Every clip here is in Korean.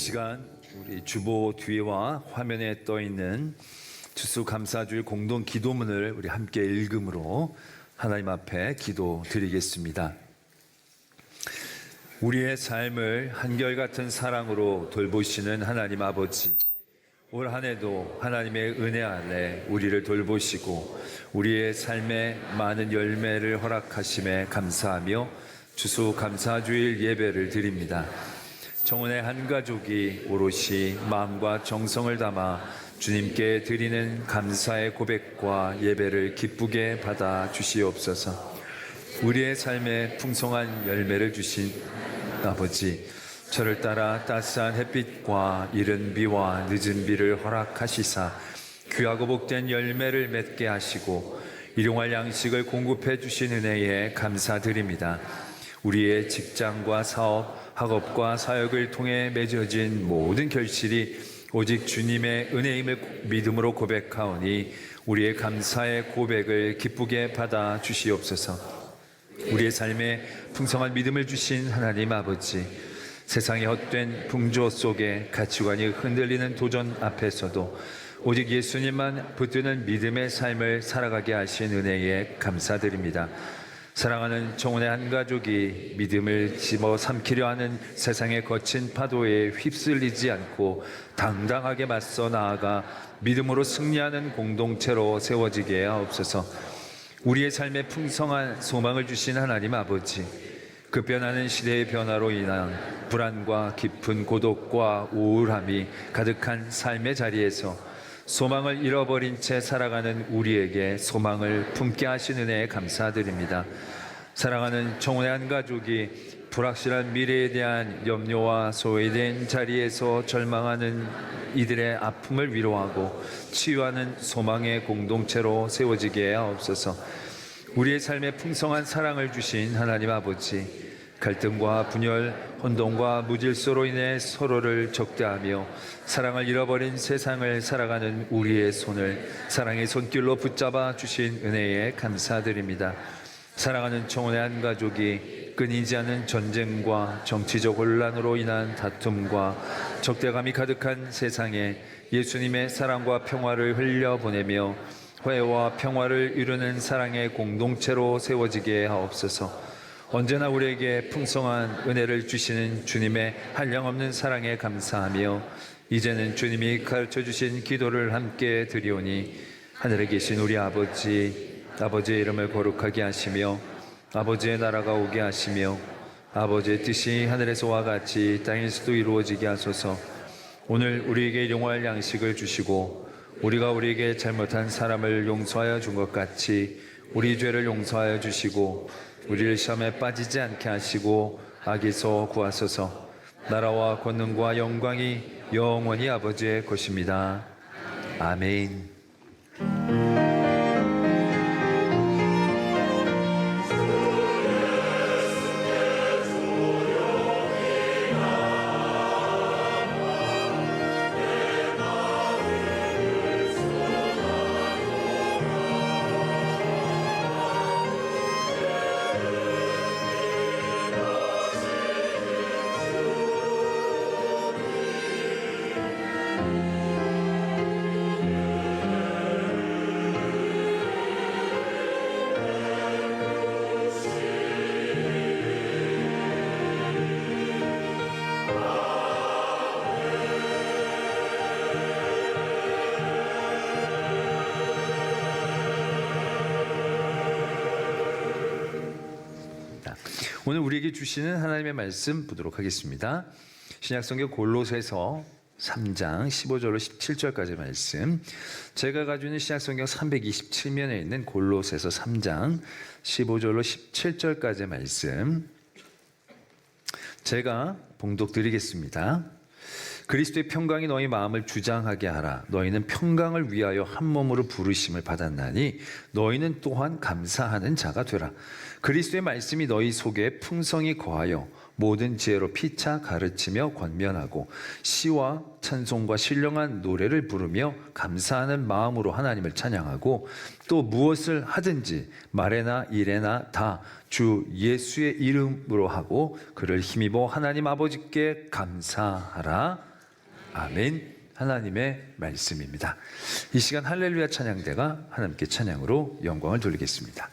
시간 우리 주보 뒤와 화면에 떠 있는 추수감사주일 공동 기도문을 우리 함께 읽음으로 하나님 앞에 기도 드리겠습니다. 우리의 삶을 한결같은 사랑으로 돌보시는 하나님 아버지, 올 한 해도 하나님의 은혜 안에 우리를 돌보시고 우리의 삶에 많은 열매를 허락하심에 감사하며 추수감사주일 예배를 드립니다. 정원의 한 가족이 오롯이 마음과 정성을 담아 주님께 드리는 감사의 고백과 예배를 기쁘게 받아 주시옵소서. 우리의 삶에 풍성한 열매를 주신 아버지, 저를 따라 따스한 햇빛과 이른 비와 늦은 비를 허락하시사 귀하고 복된 열매를 맺게 하시고 일용할 양식을 공급해 주신 은혜에 감사드립니다. 우리의 직장과 사업, 학업과 사역을 통해 맺어진 모든 결실이 오직 주님의 은혜임을 믿음으로 고백하오니 우리의 감사의 고백을 기쁘게 받아 주시옵소서. 우리의 삶에 풍성한 믿음을 주신 하나님 아버지, 세상의 헛된 풍조 속에 가치관이 흔들리는 도전 앞에서도 오직 예수님만 붙드는 믿음의 삶을 살아가게 하신 은혜에 감사드립니다. 사랑하는 정원의 한 가족이 믿음을 집어삼키려 하는 세상의 거친 파도에 휩쓸리지 않고 당당하게 맞서 나아가 믿음으로 승리하는 공동체로 세워지게 하옵소서. 우리의 삶에 풍성한 소망을 주신 하나님 아버지, 그 변하는 시대의 변화로 인한 불안과 깊은 고독과 우울함이 가득한 삶의 자리에서 소망을 잃어버린 채 살아가는 우리에게 소망을 품게 하신 은혜에 감사드립니다. 사랑하는 정원의 한 가족이 불확실한 미래에 대한 염려와 소외된 자리에서 절망하는 이들의 아픔을 위로하고 치유하는 소망의 공동체로 세워지게 하옵소서. 우리의 삶에 풍성한 사랑을 주신 하나님 아버지, 갈등과 분열, 혼돈과 무질서로 인해 서로를 적대하며 사랑을 잃어버린 세상을 살아가는 우리의 손을 사랑의 손길로 붙잡아 주신 은혜에 감사드립니다. 사랑하는 청혼의 한 가족이 끊이지 않는 전쟁과 정치적 혼란으로 인한 다툼과 적대감이 가득한 세상에 예수님의 사랑과 평화를 흘려보내며 화해와 평화를 이루는 사랑의 공동체로 세워지게 하옵소서. 언제나 우리에게 풍성한 은혜를 주시는 주님의 한량없는 사랑에 감사하며 이제는 주님이 가르쳐주신 기도를 함께 드리오니 하늘에 계신 우리 아버지, 아버지의 이름을 거룩하게 하시며 아버지의 나라가 오게 하시며 아버지의 뜻이 하늘에서와 같이 땅에서도 이루어지게 하소서. 오늘 우리에게 일용할 양식을 주시고 우리가 우리에게 잘못한 사람을 용서하여 준 것 같이 우리 죄를 용서하여 주시고 우리를 시험에 빠지지 않게 하시고 악에서 구하소서. 나라와 권능과 영광이 영원히 아버지의 것입니다. 아멘. 오늘 우리에게 주시는 하나님의 말씀 보도록 하겠습니다. 신약성경 골로새서 3장 15절로 17절까지 말씀. 제가 가지고 있는 신약성경 327면에 있는 골로새서 3장 15절로 17절까지 말씀 제가 봉독 드리겠습니다. 그리스도의 평강이 너희 마음을 주장하게 하라. 너희는 평강을 위하여 한 몸으로 부르심을 받았나니 너희는 또한 감사하는 자가 되라. 그리스도의 말씀이 너희 속에 풍성히 거하여 모든 지혜로 피차 가르치며 권면하고 시와 찬송과 신령한 노래를 부르며 감사하는 마음으로 하나님을 찬양하고 또 무엇을 하든지 말에나 일에나 다 주 예수의 이름으로 하고 그를 힘입어 하나님 아버지께 감사하라. 아멘. 하나님의 말씀입니다. 이 시간 할렐루야 찬양대가 하나님께 찬양으로 영광을 돌리겠습니다.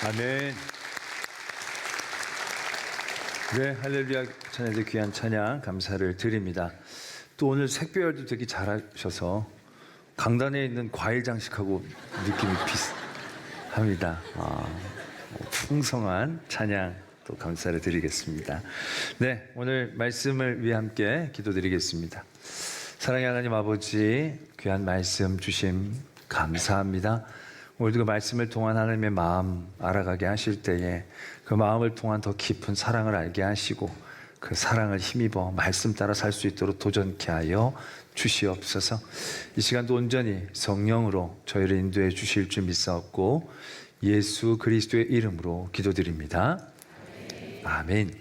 아멘. 네, 할렐루야 찬양의 귀한 찬양 감사를 드립니다. 또 오늘 색배열도 되게 잘하셔서 강단에 있는 과일 장식하고 느낌이 비슷합니다. 풍성한 찬양 또 감사를 드리겠습니다. 네, 오늘 말씀을 위해 함께 기도드리겠습니다. 사랑의 하나님 아버지, 귀한 말씀 주심 감사합니다. 오늘도 그 말씀을 통한 하나님의 마음 알아가게 하실 때에 그 마음을 통한 더 깊은 사랑을 알게 하시고 그 사랑을 힘입어 말씀 따라 살 수 있도록 도전케 하여 주시옵소서. 이 시간도 온전히 성령으로 저희를 인도해 주실 줄 믿사옵고 예수 그리스도의 이름으로 기도드립니다. 아멘.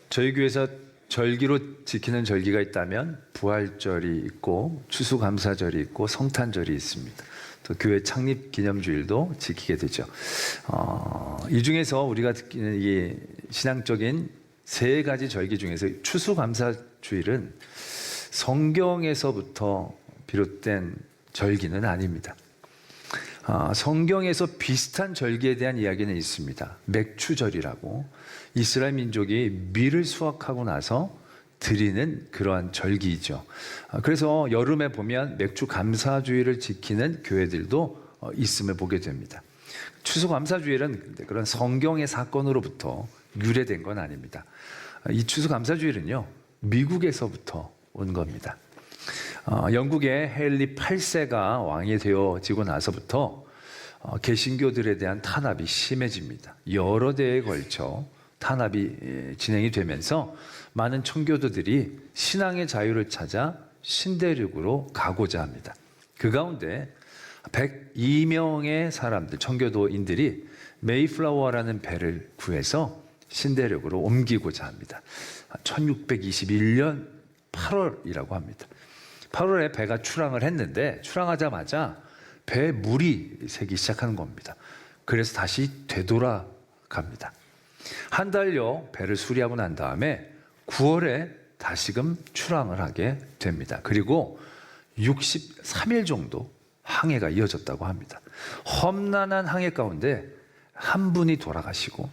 저희 교회에서 절기로 지키는 절기가 있다면 부활절이 있고 추수감사절이 있고 성탄절이 있습니다. 또 교회 창립 기념주일도 지키게 되죠. 이 중에서 우리가 듣기는 이 신앙적인 세 가지 절기 중에서 추수감사주일은 성경에서부터 비롯된 절기는 아닙니다. 성경에서 비슷한 절기에 대한 이야기는 있습니다. 맥추절이라고 이스라엘 민족이 밀을 수확하고 나서 드리는 그러한 절기이죠. 그래서 여름에 보면 맥주 감사주일을 지키는 교회들도 있음을 보게 됩니다. 추수감사주일은 그런 성경의 사건으로부터 유래된 건 아닙니다. 이 추수감사주일은요, 미국에서부터 온 겁니다. 영국의 헨리 8세가 왕이 되어지고 나서부터 개신교들에 대한 탄압이 심해집니다. 여러 대에 걸쳐 탄압이 진행이 되면서 많은 청교도들이 신앙의 자유를 찾아 신대륙으로 가고자 합니다. 그 가운데 102명의 사람들, 청교도인들이 메이플라워라는 배를 구해서 신대륙으로 옮기고자 합니다. 1621년 8월이라고 합니다. 8월에 배가 출항을 했는데 출항하자마자 배에 물이 새기 시작하는 겁니다. 그래서 다시 되돌아갑니다. 한 달여 배를 수리하고 난 다음에 9월에 다시금 출항을 하게 됩니다. 그리고 63일 정도 항해가 이어졌다고 합니다. 험난한 항해 가운데 한 분이 돌아가시고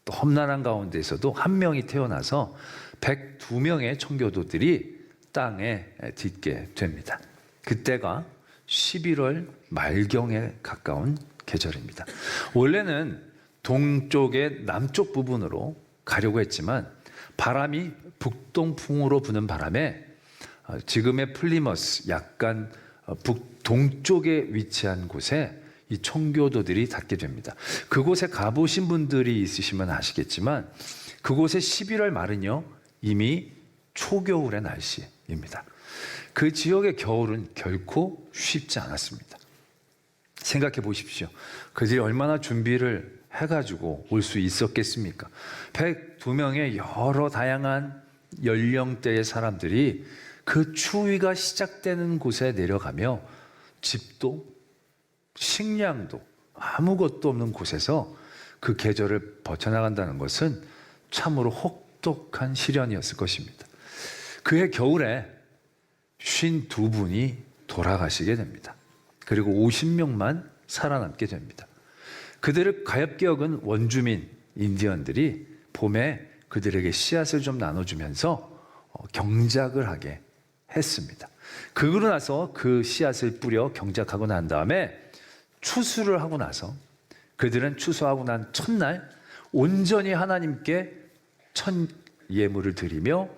또 험난한 가운데에서도 한 명이 태어나서 102명의 청교도들이 땅에 딛게 됩니다. 그때가 11월 말경에 가까운 계절입니다. 원래는 동쪽의 남쪽 부분으로 가려고 했지만 바람이 북동풍으로 부는 바람에 지금의 플리머스 약간 북동쪽에 위치한 곳에 이 청교도들이 닿게 됩니다. 그곳에 가보신 분들이 있으시면 아시겠지만 그곳의 11월 말은요 이미 초겨울의 날씨입니다. 그 지역의 겨울은 결코 쉽지 않았습니다. 생각해 보십시오. 그들이 얼마나 준비를 해가지고 올 수 있었겠습니까? 102명의 여러 다양한 연령대의 사람들이 그 추위가 시작되는 곳에 내려가며 집도 식량도 아무것도 없는 곳에서 그 계절을 버텨나간다는 것은 참으로 혹독한 시련이었을 것입니다. 그해 겨울에 52분이 돌아가시게 됩니다. 그리고 50명만 살아남게 됩니다. 그들을 가엾게 여긴 원주민 인디언들이 봄에 그들에게 씨앗을 좀 나눠주면서 경작을 하게 했습니다. 그러고 나서 그 씨앗을 뿌려 경작하고 난 다음에 추수를 하고 나서 그들은 추수하고 난 첫날 온전히 하나님께 첫 예물을 드리며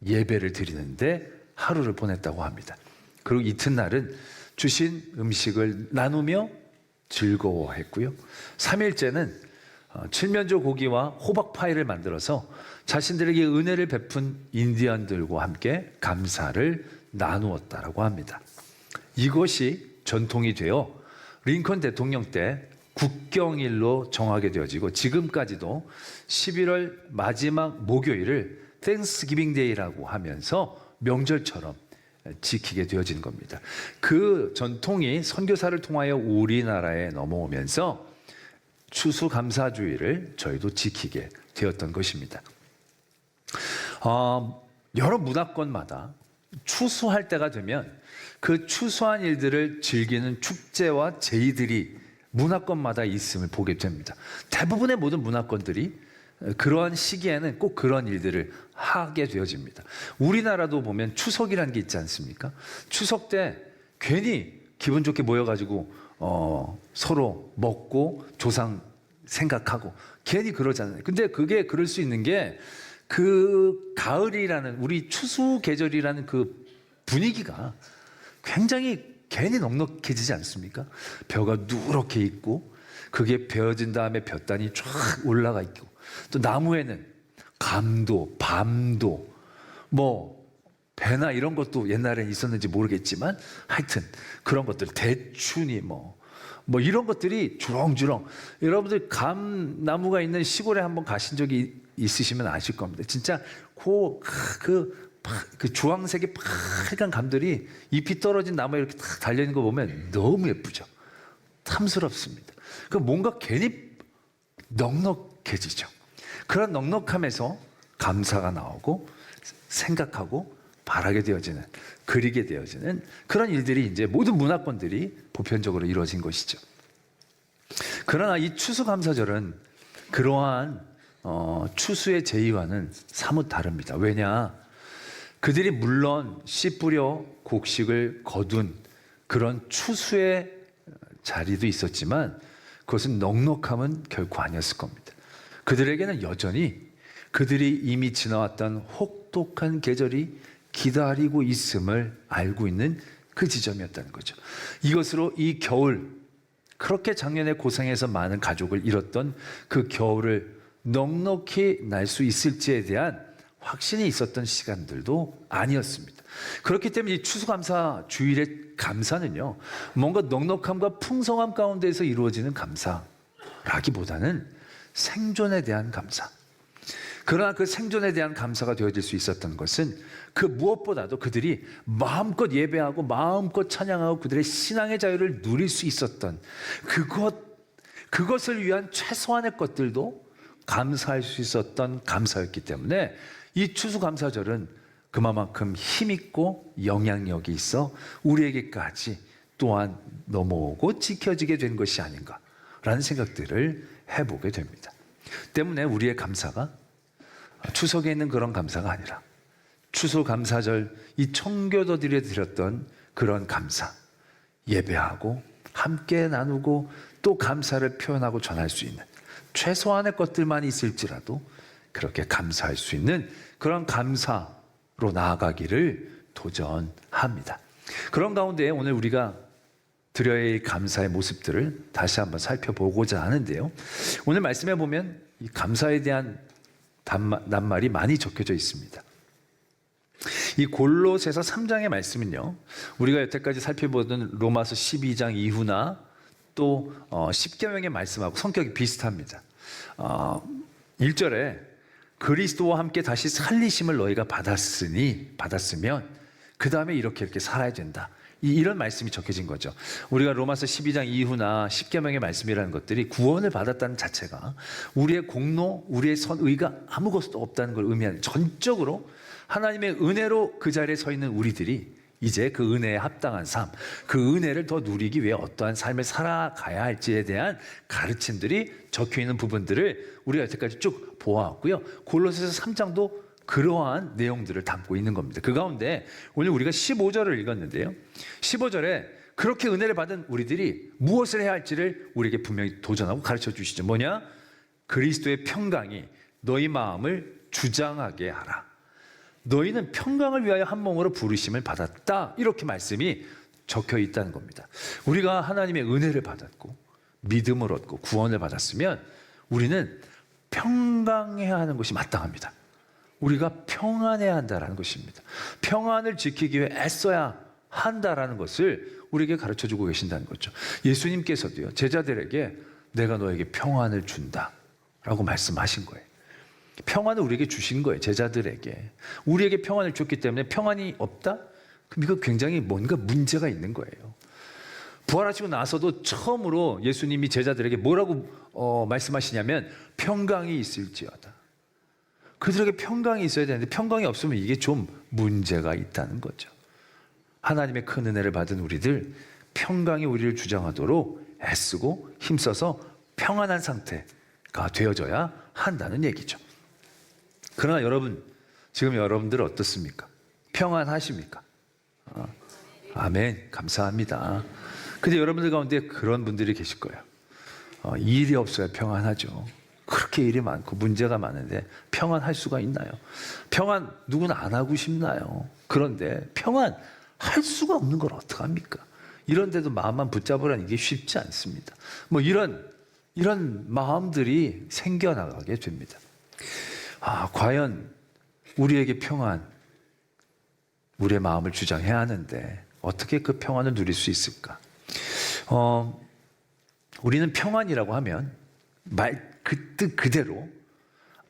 예배를 드리는데 하루를 보냈다고 합니다. 그리고 이튿날은 주신 음식을 나누며 즐거워했고요. 3일째는 칠면조 고기와 호박파이를 만들어서 자신들에게 은혜를 베푼 인디언들과 함께 감사를 나누었다라고 합니다. 이것이 전통이 되어 링컨 대통령 때 국경일로 정하게 되어지고 지금까지도 11월 마지막 목요일을 땡스기빙 데이라고 하면서 명절처럼 지키게 되어진 겁니다. 그 전통이 선교사를 통하여 우리나라에 넘어오면서 추수감사주의를 저희도 지키게 되었던 것입니다. 여러 문화권마다 추수할 때가 되면 그 추수한 일들을 즐기는 축제와 제의들이 문화권마다 있음을 보게 됩니다. 대부분의 모든 문화권들이 그러한 시기에는 꼭 그런 일들을 하게 되어집니다. 우리나라도 보면 추석이라는 게 있지 않습니까? 추석 때 괜히 기분 좋게 모여가지고 서로 먹고 조상 생각하고 괜히 그러잖아요. 근데 그게 그럴 수 있는 게 그 가을이라는 우리 추수 계절이라는 그 분위기가 굉장히 괜히 넉넉해지지 않습니까? 벼가 누렇게 있고 그게 베어진 다음에 볕단이 쫙 올라가 있고 또 나무에는 감도 밤도 뭐 배나 이런 것도 옛날에 있었는지 모르겠지만 하여튼 그런 것들 대추니 뭐 이런 것들이 주렁주렁 여러분들 감나무가 있는 시골에 한번 가신 적이 있으시면 아실 겁니다. 진짜 그 주황색의 빨간 감들이 잎이 떨어진 나무에 이렇게 딱 달려있는 거 보면 너무 예쁘죠. 탐스럽습니다. 그 뭔가 괜히 넉넉해지죠. 그런 넉넉함에서 감사가 나오고 생각하고 바라게 되어지는 그리게 되어지는 그런 일들이 이제 모든 문화권들이 보편적으로 이루어진 것이죠. 그러나 이 추수감사절은 그러한 추수의 제의와는 사뭇 다릅니다. 왜냐? 그들이 물론 씨 뿌려 곡식을 거둔 그런 추수의 자리도 있었지만 그것은 넉넉함은 결코 아니었을 겁니다. 그들에게는 여전히 그들이 이미 지나왔던 혹독한 계절이 기다리고 있음을 알고 있는 그 지점이었다는 거죠. 이것으로 이 겨울, 그렇게 작년에 고생해서 많은 가족을 잃었던 그 겨울을 넉넉히 날 수 있을지에 대한 확신이 있었던 시간들도 아니었습니다. 그렇기 때문에 이 추수감사 주일의 감사는요, 뭔가 넉넉함과 풍성함 가운데에서 이루어지는 감사라기보다는 생존에 대한 감사. 그러나 그 생존에 대한 감사가 되어질 수 있었던 것은 그 무엇보다도 그들이 마음껏 예배하고 마음껏 찬양하고 그들의 신앙의 자유를 누릴 수 있었던 그것을 위한 최소한의 것들도 감사할 수 있었던 감사였기 때문에 이 추수감사절은 그만큼 힘있고 영향력이 있어 우리에게까지 또한 넘어오고 지켜지게 된 것이 아닌가라는 생각들을 해보게 됩니다. 때문에 우리의 감사가 추석에 있는 그런 감사가 아니라 추수감사절 이 청교도들이 드렸던 그런 감사, 예배하고 함께 나누고 또 감사를 표현하고 전할 수 있는 최소한의 것들만 있을지라도 그렇게 감사할 수 있는 그런 감사로 나아가기를 도전합니다. 그런 가운데 오늘 우리가 드려야 할 감사의 모습들을 다시 한번 살펴보고자 하는데요. 오늘 말씀해 보면 이 감사에 대한 낱말이 많이 적혀져 있습니다. 이 골로새서 3장의 말씀은요, 우리가 여태까지 살펴보던 로마서 12장 이후나 또 10계명의 말씀하고 성격이 비슷합니다. 1절에 그리스도와 함께 다시 살리심을 너희가 받았으면 그 다음에 이렇게 살아야 된다. 이런 말씀이 적혀진 거죠. 우리가 로마서 12장 이후나 10계명의 말씀이라는 것들이 구원을 받았다는 자체가 우리의 공로, 우리의 선의가 아무것도 없다는 걸 의미하는, 전적으로 하나님의 은혜로 그 자리에 서 있는 우리들이 이제 그 은혜에 합당한 삶, 그 은혜를 더 누리기 위해 어떠한 삶을 살아가야 할지에 대한 가르침들이 적혀 있는 부분들을 우리가 여태까지 쭉 보아왔고요. 골로새서 3장도 그러한 내용들을 담고 있는 겁니다. 그 가운데 오늘 우리가 15절을 읽었는데요. 15절에 그렇게 은혜를 받은 우리들이 무엇을 해야 할지를 우리에게 분명히 도전하고 가르쳐 주시죠. 뭐냐? 그리스도의 평강이 너희 마음을 주장하게 하라. 너희는 평강을 위하여 한 몸으로 부르심을 받았다. 이렇게 말씀이 적혀 있다는 겁니다. 우리가 하나님의 은혜를 받았고 믿음을 얻고 구원을 받았으면 우리는 평강해야 하는 것이 마땅합니다. 우리가 평안해야 한다는 것입니다. 평안을 지키기 위해 애써야 한다는 것을 우리에게 가르쳐주고 계신다는 거죠. 예수님께서도요, 제자들에게 내가 너에게 평안을 준다라고 말씀하신 거예요. 평안을 우리에게 주신 거예요. 제자들에게. 우리에게 평안을 줬기 때문에 평안이 없다? 그럼 이거 굉장히 뭔가 문제가 있는 거예요. 부활하시고 나서도 처음으로 예수님이 제자들에게 뭐라고 말씀하시냐면 평강이 있을지어다. 그들에게 평강이 있어야 되는데 평강이 없으면 이게 좀 문제가 있다는 거죠. 하나님의 큰 은혜를 받은 우리들, 평강이 우리를 주장하도록 애쓰고 힘써서 평안한 상태가 되어져야 한다는 얘기죠. 그러나 여러분, 지금 여러분들 어떻습니까? 평안하십니까? 아멘, 감사합니다. 근데 여러분들 가운데 그런 분들이 계실 거예요. 일이 없어야 평안하죠. 그렇게 일이 많고 문제가 많은데 평안할 수가 있나요? 평안 누구나 안 하고 싶나요? 그런데 평안할 수가 없는 걸 어떡합니까? 이런데도 마음만 붙잡으라는 게 쉽지 않습니다. 뭐 이런 마음들이 생겨나가게 됩니다. 과연 우리에게 평안, 우리의 마음을 주장해야 하는데 어떻게 그 평안을 누릴 수 있을까? 우리는 평안이라고 하면 그 뜻 그대로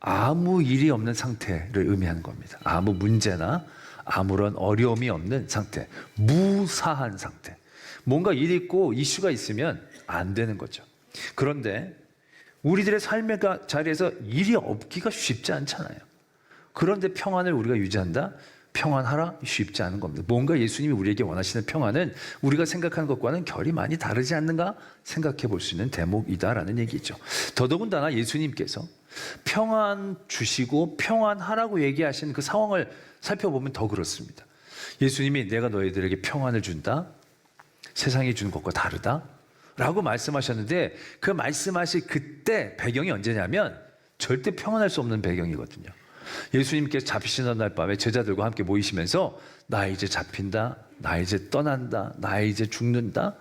아무 일이 없는 상태를 의미하는 겁니다. 아무 문제나 아무런 어려움이 없는 상태, 무사한 상태. 뭔가 일이 있고 이슈가 있으면 안 되는 거죠. 그런데 우리들의 삶의 자리에서 일이 없기가 쉽지 않잖아요. 그런데 평안을 우리가 유지한다? 평안하라? 쉽지 않은 겁니다. 뭔가 예수님이 우리에게 원하시는 평안은 우리가 생각하는 것과는 결이 많이 다르지 않는가 생각해 볼 수 있는 대목이다라는 얘기죠. 더더군다나 예수님께서 평안 주시고 평안하라고 얘기하신 그 상황을 살펴보면 더 그렇습니다. 예수님이 내가 너희들에게 평안을 준다. 세상이 주는 것과 다르다. 라고 말씀하셨는데 그 말씀하실 그때 배경이 언제냐면 절대 평안할 수 없는 배경이거든요. 예수님께서 잡히시는 날 밤에 제자들과 함께 모이시면서 나 이제 잡힌다. 나 이제 떠난다. 나 이제 죽는다.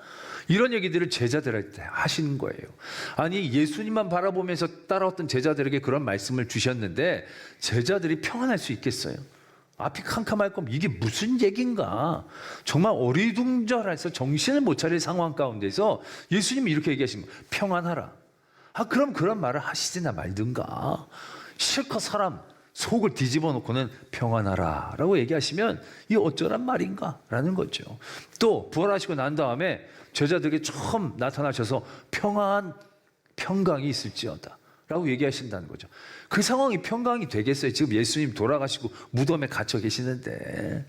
이런 얘기들을 제자들한테 하시는 거예요. 아니 예수님만 바라보면서 따라왔던 제자들에게 그런 말씀을 주셨는데 제자들이 평안할 수 있겠어요? 앞이 캄캄할 거면 이게 무슨 얘기인가? 정말 어리둥절해서 정신을 못 차릴 상황 가운데서 예수님이 이렇게 얘기하신 거예요. 평안하라. 그럼 그런 말을 하시지나 말든가. 실컷 사람 속을 뒤집어 놓고는 평안하라 라고 얘기하시면 이게 어쩌란 말인가? 라는 거죠. 또 부활하시고 난 다음에 제자들에게 처음 나타나셔서 평강이 있을지어다 라고 얘기하신다는 거죠. 그 상황이 평강이 되겠어요? 지금 예수님 돌아가시고 무덤에 갇혀 계시는데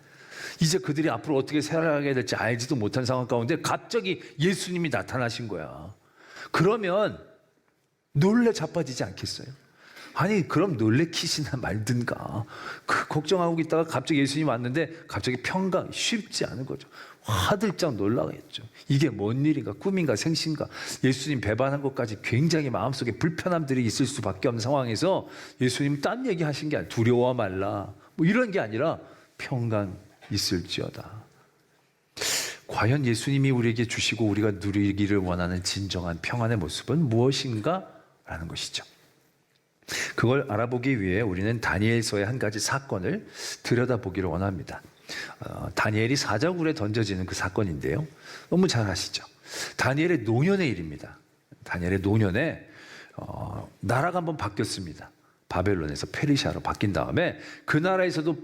이제 그들이 앞으로 어떻게 살아가게 될지 알지도 못한 상황 가운데 갑자기 예수님이 나타나신 거야. 그러면 놀래 자빠지지 않겠어요? 아니 그럼 놀래키시나 말든가. 걱정하고 있다가 갑자기 예수님 왔는데 갑자기 평강 쉽지 않은 거죠. 화들짝 놀라겠죠. 이게 뭔 일인가, 꿈인가 생신가. 예수님 배반한 것까지 굉장히 마음속에 불편함들이 있을 수밖에 없는 상황에서 예수님 딴 얘기 하신 게 아니라 두려워 말라 뭐 이런 게 아니라 평강 있을지어다. 과연 예수님이 우리에게 주시고 우리가 누리기를 원하는 진정한 평안의 모습은 무엇인가? 라는 것이죠. 그걸 알아보기 위해 우리는 다니엘서의 한 가지 사건을 들여다보기를 원합니다. 다니엘이 사자굴에 던져지는 그 사건인데요. 너무 잘 아시죠? 다니엘의 노년의 일입니다. 다니엘의 노년에 나라가 한번 바뀌었습니다. 바벨론에서 페르시아로 바뀐 다음에 그 나라에서도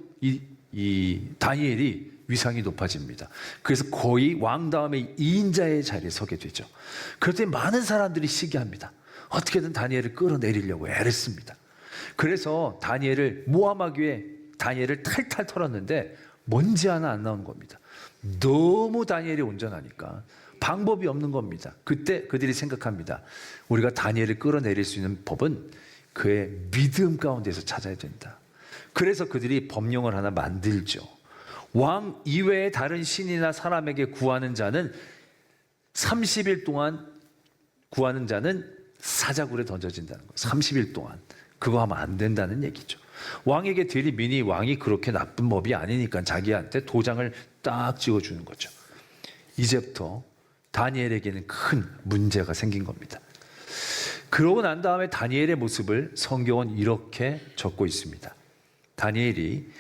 이 다니엘이 위상이 높아집니다. 그래서 거의 왕 다음에 2인자의 자리에 서게 되죠. 그럴 때 많은 사람들이 시기합니다. 어떻게든 다니엘을 끌어내리려고 애를 씁니다. 그래서 모함하기 위해 다니엘을 탈탈 털었는데 먼지 하나 안 나온 겁니다. 너무 다니엘이 온전하니까 방법이 없는 겁니다. 그때 그들이 생각합니다. 우리가 다니엘을 끌어내릴 수 있는 법은 그의 믿음 가운데서 찾아야 된다. 그래서 그들이 법령을 하나 만들죠. 왕 이외의 다른 신이나 사람에게 구하는 자는 30일 동안 구하는 자는 사자굴에 던져진다는 거예요. 30일 동안. 그거 하면 안 된다는 얘기죠. 왕에게 들이미니 왕이 그렇게 나쁜 법이 아니니까 자기한테 도장을 딱 찍어주는 거죠. 이제부터 다니엘에게는 큰 문제가 생긴 겁니다. 그러고 난 다음에 다니엘의 모습을 성경은 이렇게 적고 있습니다. 다니엘이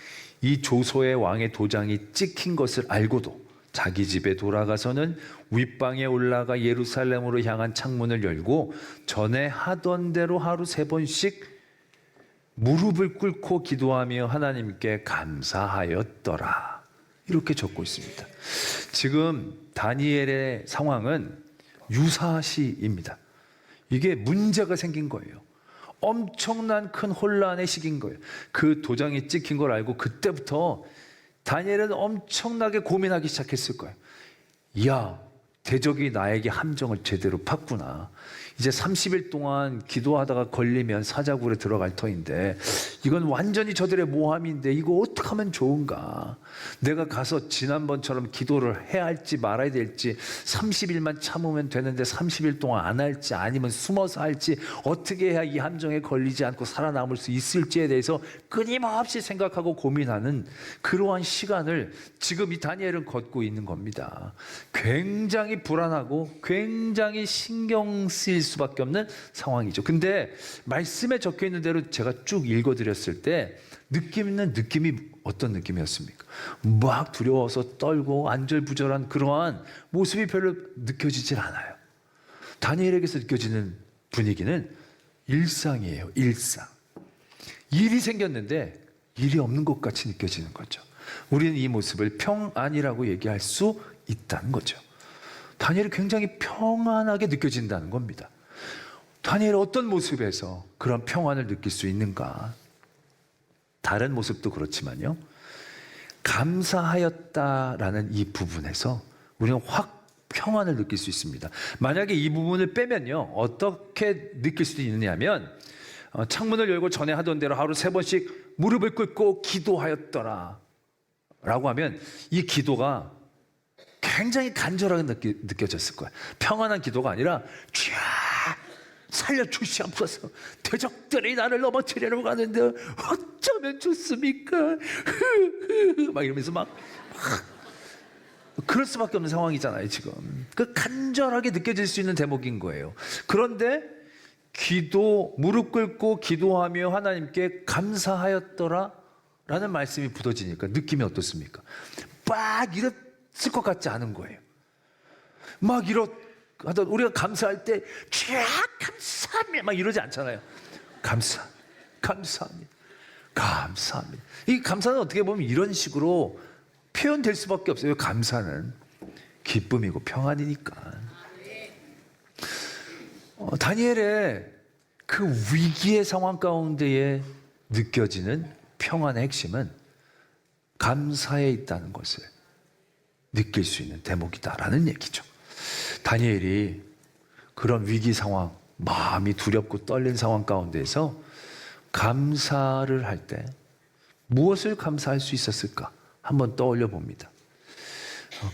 이 조소의 왕의 도장이 찍힌 것을 알고도 자기 집에 돌아가서는 윗방에 올라가 예루살렘으로 향한 창문을 열고 전에 하던 대로 하루 3번씩 무릎을 꿇고 기도하며 하나님께 감사하였더라. 이렇게 적고 있습니다. 지금 다니엘의 상황은 유사시입니다. 이게 문제가 생긴 거예요. 엄청난 큰 혼란의 시기인 거예요. 그 도장이 찍힌 걸 알고 그때부터 다니엘은 엄청나게 고민하기 시작했을 거예요. 이야, 대적이 나에게 함정을 제대로 팠구나. 이제 30일 동안 기도하다가 걸리면 사자굴에 들어갈 터인데 이건 완전히 저들의 모함인데 이거 어떻게 하면 좋은가. 내가 가서 지난번처럼 기도를 해야 할지 말아야 될지 30일만 참으면 되는데 30일 동안 안 할지 아니면 숨어서 할지 어떻게 해야 이 함정에 걸리지 않고 살아남을 수 있을지에 대해서 끊임없이 생각하고 고민하는 그러한 시간을 지금 이 다니엘은 걷고 있는 겁니다. 굉장히 불안하고 굉장히 신경 쓰일 수밖에 없는 상황이죠. 근데 말씀에 적혀 있는 대로 제가 쭉 읽어드렸을 때 느낌이 어떤 느낌이었습니까? 막 두려워서 떨고 안절부절한 그러한 모습이 별로 느껴지질 않아요. 다니엘에게서 느껴지는 분위기는 일상이에요. 일상. 일이 생겼는데 일이 없는 것 같이 느껴지는 거죠. 우리는 이 모습을 평안이라고 얘기할 수 있다는 거죠. 다니엘이 굉장히 평안하게 느껴진다는 겁니다. 다니엘은 어떤 모습에서 그런 평안을 느낄 수 있는가? 다른 모습도 그렇지만요. 감사하였다라는 이 부분에서 우리는 확 평안을 느낄 수 있습니다. 만약에 이 부분을 빼면요. 어떻게 느낄 수도 있느냐면 창문을 열고 전에 하던 대로 하루 3번씩 무릎을 꿇고 기도하였더라 라고 하면 이 기도가 굉장히 간절하게 느껴졌을 거야. 평안한 기도가 아니라 쫙 살려주시옵소서, 대적들이 나를 넘어뜨리려고 하는데 어쩌면 좋습니까? 막 이러면서 막 그럴 수밖에 없는 상황이잖아요 지금. 그 간절하게 느껴질 수 있는 대목인 거예요. 그런데 무릎 꿇고 기도하며 하나님께 감사하였더라 라는 말씀이 붙어지니까 느낌이 어떻습니까? 막 이랬을 것 같지 않은 거예요. 막 하던 우리가 감사할 때 감사합니다 막 이러지 않잖아요. 감사합니다. 이 감사는 어떻게 보면 이런 식으로 표현될 수밖에 없어요. 감사는 기쁨이고 평안이니까. 다니엘의 그 위기의 상황 가운데에 느껴지는 평안의 핵심은 감사에 있다는 것을 느낄 수 있는 대목이다라는 얘기죠. 다니엘이 그런 위기 상황, 마음이 두렵고 떨린 상황 가운데에서 감사를 할 때 무엇을 감사할 수 있었을까 한번 떠올려 봅니다.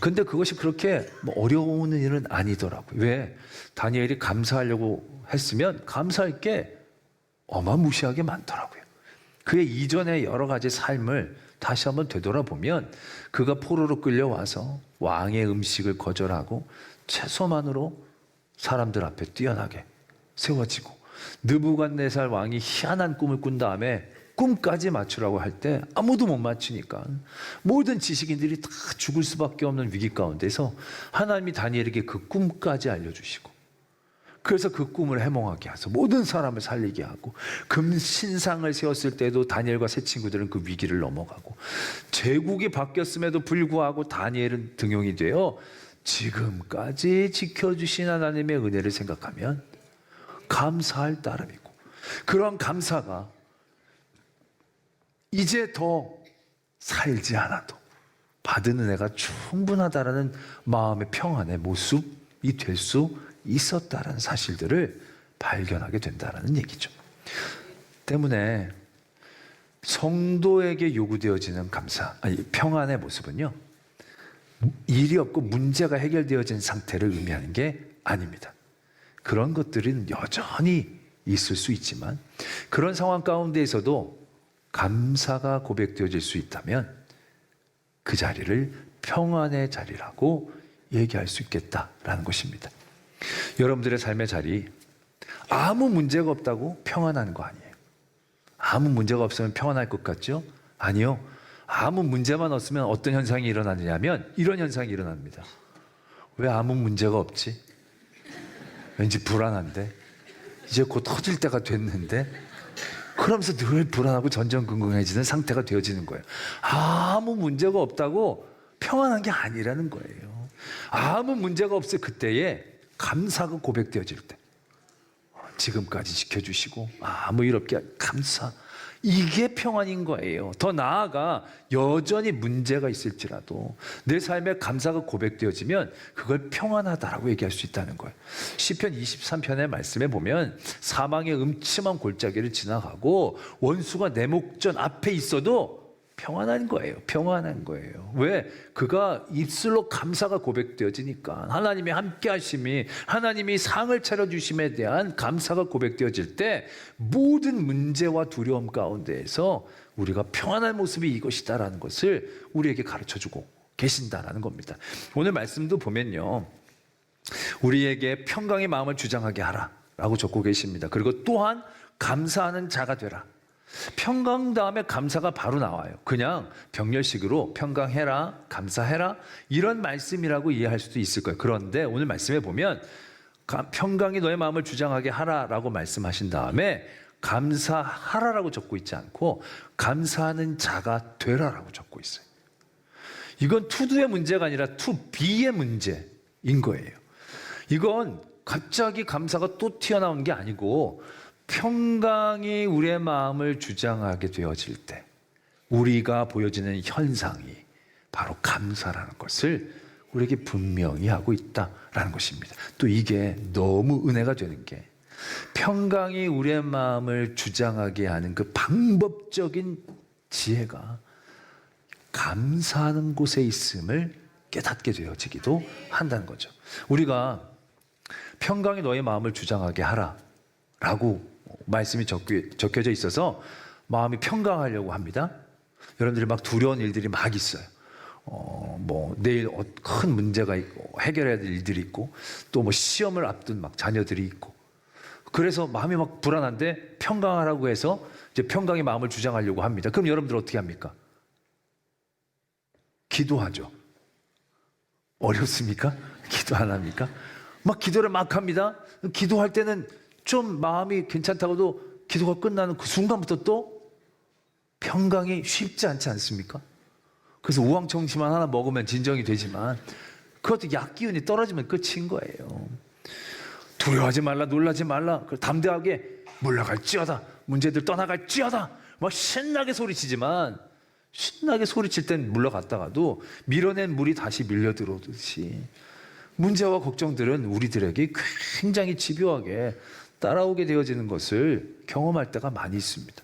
근데 그것이 그렇게 어려운 일은 아니더라고요. 왜? 다니엘이 감사하려고 했으면 감사할 게 어마무시하게 많더라고요. 그의 이전의 여러 가지 삶을 다시 한번 되돌아보면 그가 포로로 끌려와서 왕의 음식을 거절하고 채소만으로 사람들 앞에 뛰어나게 세워지고, 느부갓네살 왕이 희한한 꿈을 꾼 다음에 꿈까지 맞추라고 할 때 아무도 못 맞추니까 모든 지식인들이 다 죽을 수밖에 없는 위기 가운데서 하나님이 다니엘에게 그 꿈까지 알려주시고, 그래서 그 꿈을 해몽하게 하셔서 모든 사람을 살리게 하고, 금신상을 세웠을 때도 다니엘과 세 친구들은 그 위기를 넘어가고, 제국이 바뀌었음에도 불구하고 다니엘은 등용이 되어 지금까지 지켜주신 하나님의 은혜를 생각하면 감사할 따름이고, 그런 감사가 이제 더 살지 않아도 받은 은혜가 충분하다라는 마음의 평안의 모습이 될 수 있었다라는 사실들을 발견하게 된다는 얘기죠. 때문에 성도에게 요구되어지는 평안의 모습은요, 일이 없고 문제가 해결되어진 상태를 의미하는 게 아닙니다. 그런 것들은 여전히 있을 수 있지만, 그런 상황 가운데에서도 감사가 고백되어질 수 있다면 그 자리를 평안의 자리라고 얘기할 수 있겠다라는 것입니다. 여러분들의 삶의 자리, 아무 문제가 없다고 평안한 거 아니에요. 아무 문제가 없으면 평안할 것 같죠? 아니요. 아무 문제만 없으면 어떤 현상이 일어나느냐면 이런 현상이 일어납니다. 왜 아무 문제가 없지? 왠지 불안한데, 이제 곧 터질 때가 됐는데, 그러면서 늘 불안하고 전전긍긍해지는 상태가 되어지는 거예요. 아무 문제가 없다고 평안한 게 아니라는 거예요. 아무 문제가 없을 그때에 감사가 고백되어질 때, 지금까지 지켜주시고 아무 일 없게 감사, 이게 평안인 거예요. 더 나아가 여전히 문제가 있을지라도 내 삶에 감사가 고백되어지면 그걸 평안하다라고 얘기할 수 있다는 거예요. 시편 23편의 말씀에 보면 사망의 음침한 골짜기를 지나가고 원수가 내 목전 앞에 있어도 평안한 거예요. 평안한 거예요. 왜? 그가 입술로 감사가 고백되어지니까. 하나님의 함께 하심이, 하나님이 상을 차려주심에 대한 감사가 고백되어질 때 모든 문제와 두려움 가운데에서 우리가 평안한 모습이 이것이다라는 것을 우리에게 가르쳐주고 계신다라는 겁니다. 오늘 말씀도 보면요, 우리에게 평강의 마음을 주장하게 하라라고 적고 계십니다. 그리고 또한 감사하는 자가 되라. 평강 다음에 감사가 바로 나와요. 그냥 병렬식으로 평강해라, 감사해라, 이런 말씀이라고 이해할 수도 있을 거예요. 그런데 오늘 말씀에 보면 평강이 너의 마음을 주장하게 하라라고 말씀하신 다음에 감사하라라고 적고 있지 않고 감사하는 자가 되라라고 적고 있어요. 이건 투두의 문제가 아니라 투비의 문제인 거예요. 이건 갑자기 감사가 또 튀어나온 게 아니고, 평강이 우리의 마음을 주장하게 되어질 때 우리가 보여지는 현상이 바로 감사라는 것을 우리에게 분명히 하고 있다라는 것입니다. 또 이게 너무 은혜가 되는 게, 평강이 우리의 마음을 주장하게 하는 그 방법적인 지혜가 감사하는 곳에 있음을 깨닫게 되어지기도 한다는 거죠. 우리가 평강이 너의 마음을 주장하게 하라 라고 말씀이 적혀져 있어서 마음이 평강하려고 합니다. 여러분들이 막 두려운 일들이 막 있어요. 내일 큰 문제가 있고 해결해야 될 일들이 있고 또 뭐 시험을 앞둔 막 자녀들이 있고 그래서 마음이 막 불안한데 평강하라고 해서 이제 평강의 마음을 주장하려고 합니다. 그럼 여러분들 어떻게 합니까? 기도하죠. 어렵습니까? 기도 안 합니까? 막 기도를 막 합니다. 기도할 때는 좀 마음이 괜찮다고도 기도가 끝나는 그 순간부터 또 평강이 쉽지 않지 않습니까? 그래서 우황청심환 하나 먹으면 진정이 되지만 그것도 약 기운이 떨어지면 끝인 거예요. 두려워하지 말라, 놀라지 말라, 담대하게 물러갈지어다, 문제들 떠나갈지어다 막 신나게 소리치지만 신나게 소리칠 땐 물러갔다가도 밀어낸 물이 다시 밀려 들어오듯이 문제와 걱정들은 우리들에게 굉장히 집요하게 따라오게 되어지는 것을 경험할 때가 많이 있습니다.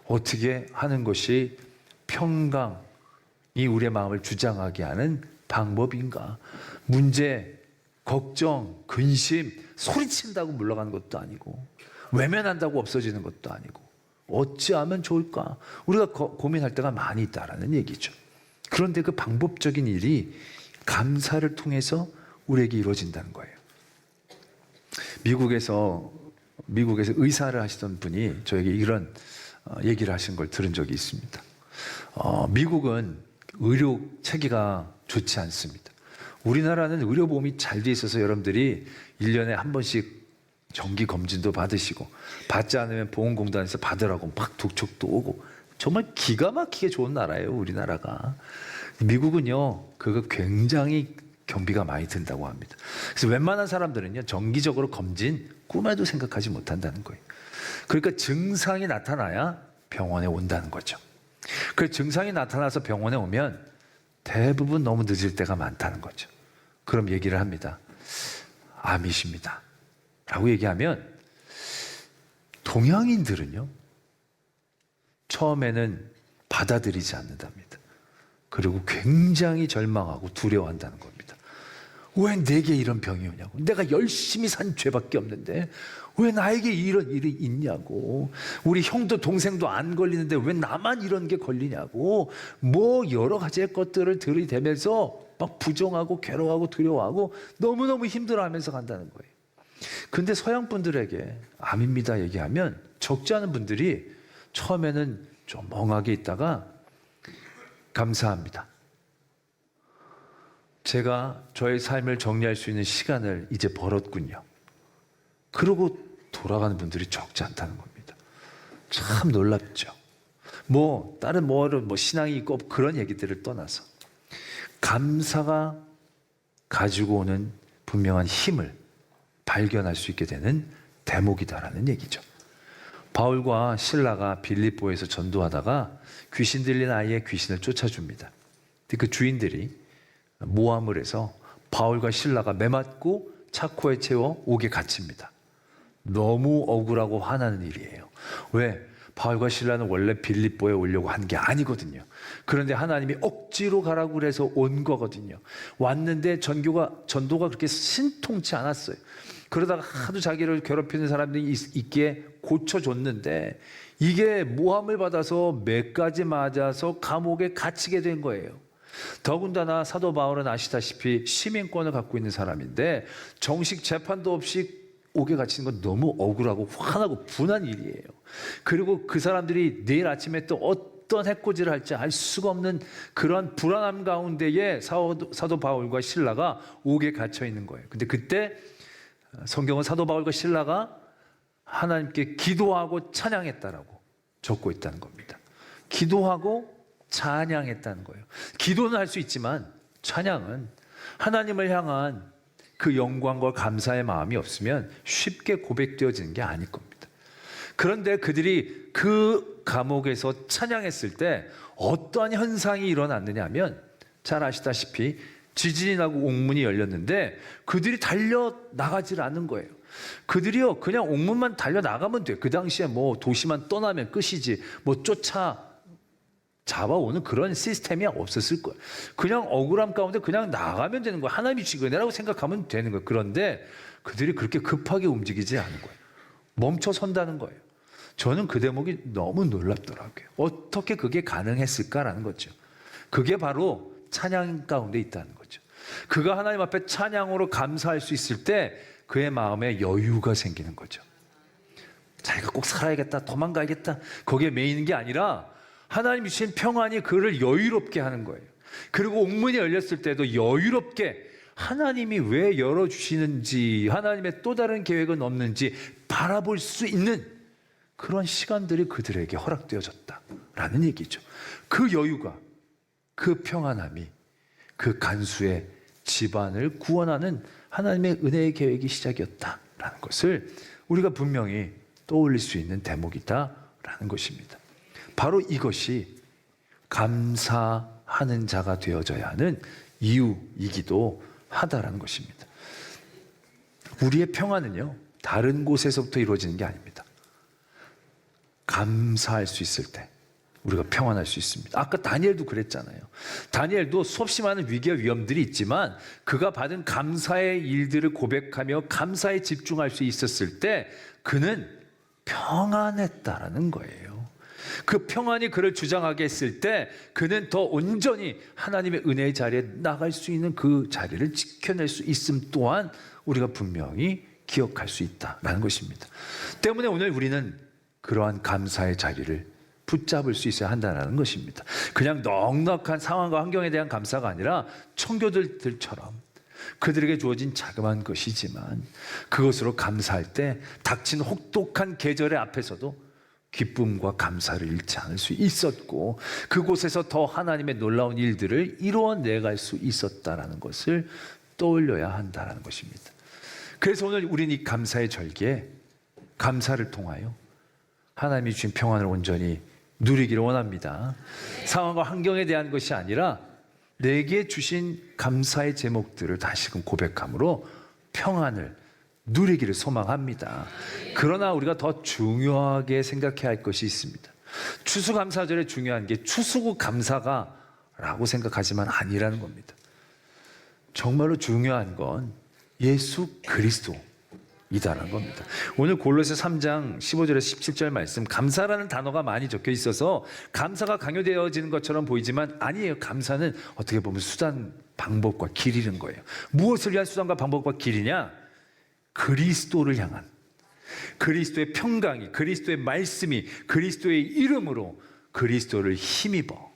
어떻게 하는 것이 평강이 우리의 마음을 주장하게 하는 방법인가? 문제, 걱정, 근심, 소리친다고 물러가는 것도 아니고 외면한다고 없어지는 것도 아니고 어찌하면 좋을까? 우리가 고민할 때가 많이 있다라는 얘기죠. 그런데 그 방법적인 일이 감사를 통해서 우리에게 이루어진다는 거예요. 미국에서 의사를 하시던 분이 저에게 이런 얘기를 하신 걸 들은 적이 있습니다. 미국은 의료 체계가 좋지 않습니다. 우리나라는 의료보험이 잘 돼 있어서 여러분들이 1년에 한 번씩 정기 검진도 받으시고 받지 않으면 보험공단에서 받으라고 막 독촉도 오고 정말 기가 막히게 좋은 나라예요, 우리나라가. 미국은요, 그거 굉장히 경비가 많이 든다고 합니다. 그래서 웬만한 사람들은요, 정기적으로 검진 꿈에도 생각하지 못한다는 거예요. 그러니까 증상이 나타나야 병원에 온다는 거죠. 그 증상이 나타나서 병원에 오면 대부분 너무 늦을 때가 많다는 거죠. 그럼 얘기를 합니다. 암이십니다 라고 얘기하면 동양인들은요, 처음에는 받아들이지 않는답니다. 그리고 굉장히 절망하고 두려워한다는 겁니다. 왜 내게 이런 병이 오냐고. 내가 열심히 산 죄밖에 없는데 왜 나에게 이런 일이 있냐고. 우리 형도 동생도 안 걸리는데 왜 나만 이런 게 걸리냐고. 뭐 여러 가지의 것들을 들이대면서 막 부정하고 괴로워하고 두려워하고 너무너무 힘들어하면서 간다는 거예요. 근데 서양 분들에게 암입니다 얘기하면 적지 않은 분들이 처음에는 좀 멍하게 있다가 감사합니다. 제가 저의 삶을 정리할 수 있는 시간을 이제 벌었군요. 그러고 돌아가는 분들이 적지 않다는 겁니다. 참 놀랍죠. 다른 신앙이 있고 그런 얘기들을 떠나서 감사가 가지고 오는 분명한 힘을 발견할 수 있게 되는 대목이다라는 얘기죠. 바울과 실라가 빌립보에서 전도하다가 귀신 들린 아이의 귀신을 쫓아줍니다. 그 주인들이 모함을 해서 바울과 실라가 매맞고 차코에 채워 옥에 갇힙니다. 너무 억울하고 화나는 일이에요. 왜? 바울과 실라는 원래 빌립보에 오려고 한 게 아니거든요. 그런데 하나님이 억지로 가라고 그래서 온 거거든요. 왔는데 전도가 그렇게 신통치 않았어요. 그러다가 하도 자기를 괴롭히는 사람들이 있기에 고쳐줬는데 이게 모함을 받아서 매까지 맞아서 감옥에 갇히게 된 거예요. 더군다나 사도 바울은 아시다시피 시민권을 갖고 있는 사람인데 정식 재판도 없이 옥에 갇히는 건 너무 억울하고 화나고 분한 일이에요. 그리고 그 사람들이 내일 아침에 또 어떤 해코지를 할지 알 수가 없는 그런 불안함 가운데에 사도 바울과 실라가 옥에 갇혀 있는 거예요. 근데 그때 성경은 사도 바울과 실라가 하나님께 기도하고 찬양했다라고 적고 있다는 겁니다. 기도하고 찬양했다는 거예요. 기도는 할 수 있지만 찬양은 하나님을 향한 그 영광과 감사의 마음이 없으면 쉽게 고백되어지는 게 아닐 겁니다. 그런데 그들이 그 감옥에서 찬양했을 때 어떠한 현상이 일어났느냐 하면 잘 아시다시피 지진이 나고 옥문이 열렸는데 그들이 달려 나가질 않는 거예요. 그들이요 그냥 옥문만 달려 나가면 돼. 그 당시에 뭐 도시만 떠나면 끝이지 뭐 쫓아 잡아오는 그런 시스템이 없었을 거예요. 그냥 억울함 가운데 그냥 나가면 되는 거예요. 하나님이 주신 은혜라고 생각하면 되는 거예요. 그런데 그들이 그렇게 급하게 움직이지 않은 거예요. 멈춰 선다는 거예요. 저는 그 대목이 너무 놀랍더라고요. 어떻게 그게 가능했을까라는 거죠. 그게 바로 찬양 가운데 있다는 거죠. 그가 하나님 앞에 찬양으로 감사할 수 있을 때 그의 마음에 여유가 생기는 거죠. 자기가 꼭 살아야겠다, 도망가야겠다, 거기에 매이는 게 아니라 하나님이 주신 평안이 그를 여유롭게 하는 거예요. 그리고 옥문이 열렸을 때도 여유롭게 하나님이 왜 열어주시는지, 하나님의 또 다른 계획은 없는지 바라볼 수 있는 그런 시간들이 그들에게 허락되어졌다라는 얘기죠. 그 여유가, 그 평안함이 그 간수의 집안을 구원하는 하나님의 은혜의 계획이 시작이었다라는 것을 우리가 분명히 떠올릴 수 있는 대목이다라는 것입니다. 바로 이것이 감사하는 자가 되어져야 하는 이유이기도 하다라는 것입니다. 우리의 평안은요, 다른 곳에서부터 이루어지는 게 아닙니다. 감사할 수 있을 때 우리가 평안할 수 있습니다. 아까 다니엘도 그랬잖아요. 다니엘도 수없이 많은 위기와 위험들이 있지만 그가 받은 감사의 일들을 고백하며 감사에 집중할 수 있었을 때 그는 평안했다라는 거예요. 그 평안이 그를 주장하게 했을 때 그는 더 온전히 하나님의 은혜의 자리에 나갈 수 있는 그 자리를 지켜낼 수 있음 또한 우리가 분명히 기억할 수 있다라는 것입니다. 때문에 오늘 우리는 그러한 감사의 자리를 붙잡을 수 있어야 한다는 것입니다. 그냥 넉넉한 상황과 환경에 대한 감사가 아니라 청교도들처럼 그들에게 주어진 자그마한 것이지만 그것으로 감사할 때 닥친 혹독한 계절의 앞에서도 기쁨과 감사를 잃지 않을 수 있었고 그곳에서 더 하나님의 놀라운 일들을 이루어내갈 수 있었다라는 것을 떠올려야 한다는 것입니다. 그래서 오늘 우리는 이 감사의 절기에 감사를 통하여 하나님이 주신 평안을 온전히 누리기를 원합니다. 상황과 환경에 대한 것이 아니라 내게 주신 감사의 제목들을 다시금 고백함으로 평안을 누리기를 소망합니다. 그러나 우리가 더 중요하게 생각해야 할 것이 있습니다. 추수감사절에 중요한 게 추수구 감사가 라고 생각하지만 아니라는 겁니다. 정말로 중요한 건 예수 그리스도이다라는 겁니다. 오늘 골로새 3장 15절에서 17절 말씀, 감사라는 단어가 많이 적혀 있어서 감사가 강요되어지는 것처럼 보이지만 아니에요. 감사는 어떻게 보면 수단, 방법과 길이는 거예요. 무엇을 위한 수단과 방법과 길이냐? 그리스도를 향한, 그리스도의 평강이, 그리스도의 말씀이, 그리스도의 이름으로 그리스도를 힘입어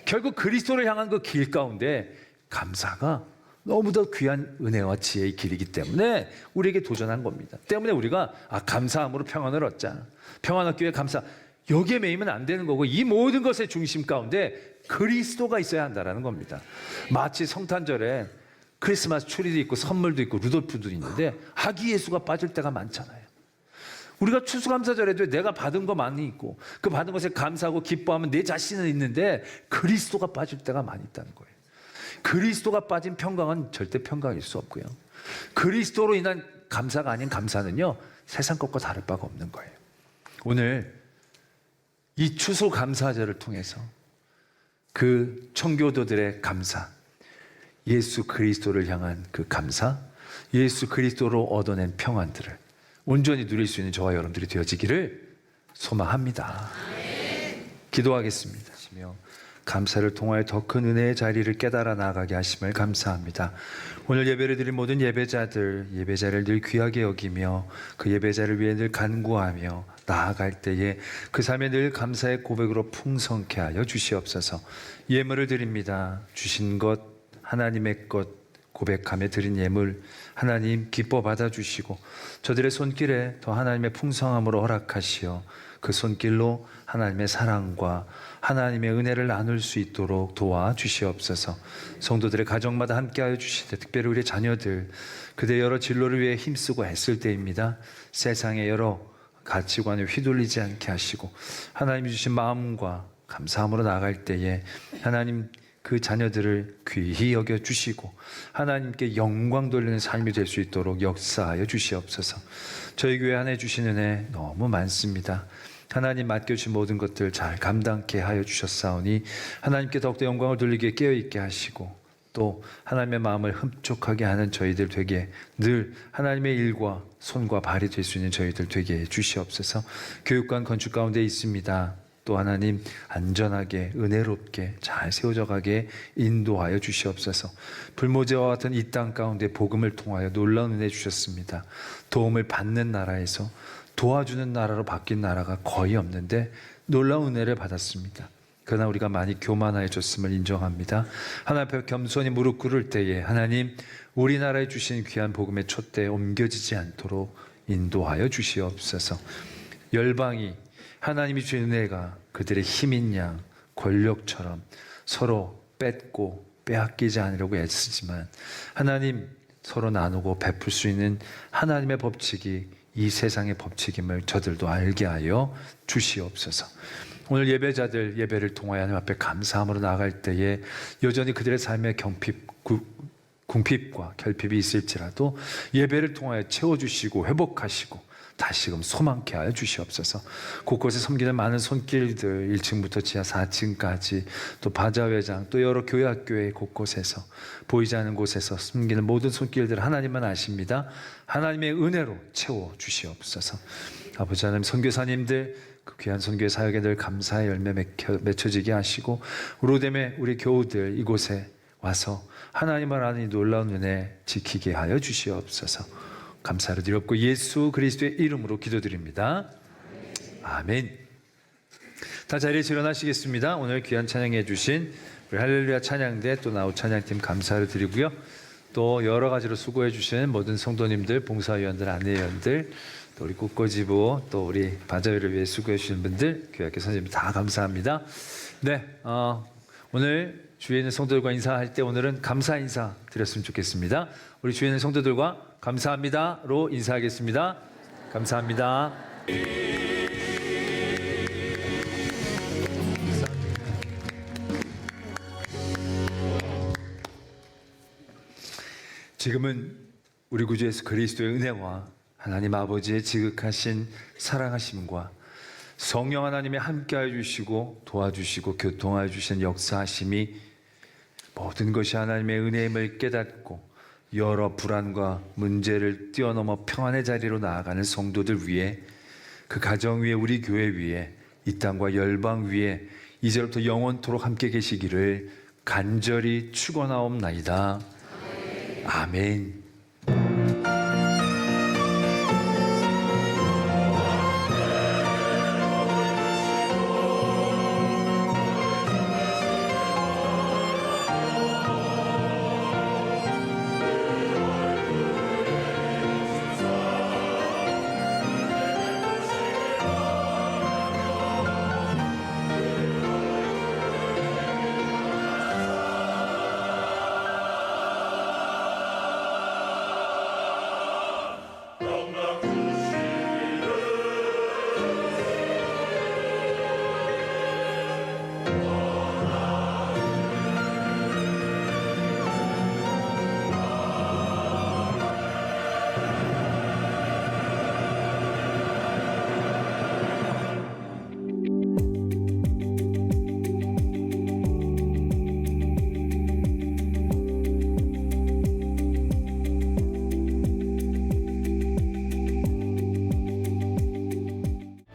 결국 그리스도를 향한 그 길 가운데 감사가 너무도 귀한 은혜와 지혜의 길이기 때문에 우리에게 도전한 겁니다. 때문에 우리가 감사함으로 평안을 얻자, 평안 얻기 위해 감사, 여기에 매이면 안 되는 거고 이 모든 것의 중심 가운데 그리스도가 있어야 한다는 겁니다. 마치 성탄절에 크리스마스 추리도 있고 선물도 있고 루돌프도 있는데 아기 예수가 빠질 때가 많잖아요. 우리가 추수감사절에도 내가 받은 거 많이 있고 그 받은 것에 감사하고 기뻐하면 내 자신은 있는데 그리스도가 빠질 때가 많이 있다는 거예요. 그리스도가 빠진 평강은 절대 평강일 수 없고요. 그리스도로 인한 감사가 아닌 감사는요, 세상 것과 다를 바가 없는 거예요. 오늘 이 추수감사절을 통해서 그 청교도들의 감사, 예수 그리스도를 향한 그 감사, 예수 그리스도로 얻어낸 평안들을 온전히 누릴 수 있는 저와 여러분들이 되어지기를 소망합니다. 기도하겠습니다. 감사를 통하여 더 큰 은혜의 자리를 깨달아 나아가게 하심을 감사합니다. 오늘 예배를 드린 모든 예배자를 늘 귀하게 여기며 그 예배자를 위해 늘 간구하며 나아갈 때에 그 삶에 늘 감사의 고백으로 풍성케 하여 주시옵소서. 예물을 드립니다. 주신 것 하나님의 것 고백하며 드린 예물 하나님 기뻐 받아주시고 저들의 손길에 더 하나님의 풍성함으로 허락하시어 그 손길로 하나님의 사랑과 하나님의 은혜를 나눌 수 있도록 도와주시옵소서. 성도들의 가정마다 함께하여 주시되 특별히 우리 자녀들 그대 여러 진로를 위해 힘쓰고 애쓸 때입니다. 세상의 여러 가치관에 휘둘리지 않게 하시고 하나님이 주신 마음과 감사함으로 나아갈 때에 하나님 그 자녀들을 귀히 여겨 주시고 하나님께 영광 돌리는 삶이 될 수 있도록 역사하여 주시옵소서. 저희 교회 안에 주신 은혜 너무 많습니다. 하나님 맡겨주신 모든 것들 잘 감당케 하여 주셨사오니 하나님께 더욱더 영광을 돌리게 깨어있게 하시고 또 하나님의 마음을 흡족하게 하는 저희들 되게 늘 하나님의 일과 손과 발이 될 수 있는 저희들 되게 해 주시옵소서. 교육관 건축 가운데 있습니다. 또 하나님 안전하게 은혜롭게 잘 세워져 가게 인도하여 주시옵소서. 불모제와 같은 이 땅 가운데 복음을 통하여 놀라운 은혜 주셨습니다. 도움을 받는 나라에서 도와주는 나라로 바뀐 나라가 거의 없는데 놀라운 은혜를 받았습니다. 그러나 우리가 많이 교만해졌음을 인정합니다. 하나님 앞에 겸손히 무릎 꿇을 때에 하나님 우리나라에 주신 귀한 복음의 촛대에 옮겨지지 않도록 인도하여 주시옵소서. 열방이 하나님이 주신 은혜가 그들의 힘인 양 권력처럼 서로 뺏고 빼앗기지 않으려고 애쓰지만 하나님 서로 나누고 베풀 수 있는 하나님의 법칙이 이 세상의 법칙임을 저들도 알게 하여 주시옵소서. 오늘 예배자들 예배를 통하여 하나님 앞에 감사함으로 나아갈 때에 여전히 그들의 삶의 궁핍과 결핍이 있을지라도 예배를 통하여 채워주시고 회복하시고 다시금 소망케 하여 주시옵소서. 곳곳에 섬기는 많은 손길들 1층부터 지하 4층까지 또 바자회장 또 여러 교회 학교의 곳곳에서 보이지 않는 곳에서 섬기는 모든 손길들 하나님만 아십니다. 하나님의 은혜로 채워 주시옵소서. 아버지 하나님 선교사님들 그 귀한 선교의 사역에 늘 감사의 열매 맺혀지게 하시고 우로됨에 우리 교우들 이곳에 와서 하나님을 아는 이 놀라운 은혜 지키게 하여 주시옵소서. 감사를 드렸고 예수 그리스도의 이름으로 기도드립니다. 아멘. 다 자리에서 일어나시겠습니다. 오늘 귀한 찬양해 주신 우리 할렐루야 찬양대 또 나우 찬양팀 감사를 드리고요. 또 여러 가지로 수고해 주신 모든 성도님들, 봉사위원들, 안내위원들, 또 우리 꽃꽂이부, 또 우리 바자회를 위해 수고해 주신 분들, 교회학교 선생님 다 감사합니다. 네, 오늘 주위에 있는 성도들과 인사할 때 오늘은 감사 인사 드렸으면 좋겠습니다. 우리 주위에 있는 성도들과 감사합니다로 인사하겠습니다. 감사합니다. 지금은 우리 구주 예수 그리스도의 은혜와 하나님 아버지의 지극하신 사랑하심과 성령 하나님의 함께하여 주시고 도와주시고 교통하여 주신 역사하심이 모든 것이 하나님의 은혜임을 깨닫고 여러 불안과 문제를 뛰어넘어 평안의 자리로 나아가는 성도들 위해 그 가정 위에 우리 교회 위에 이 땅과 열방 위에 이제부터 영원토록 함께 계시기를 간절히 축원하옵나이다. 아멘.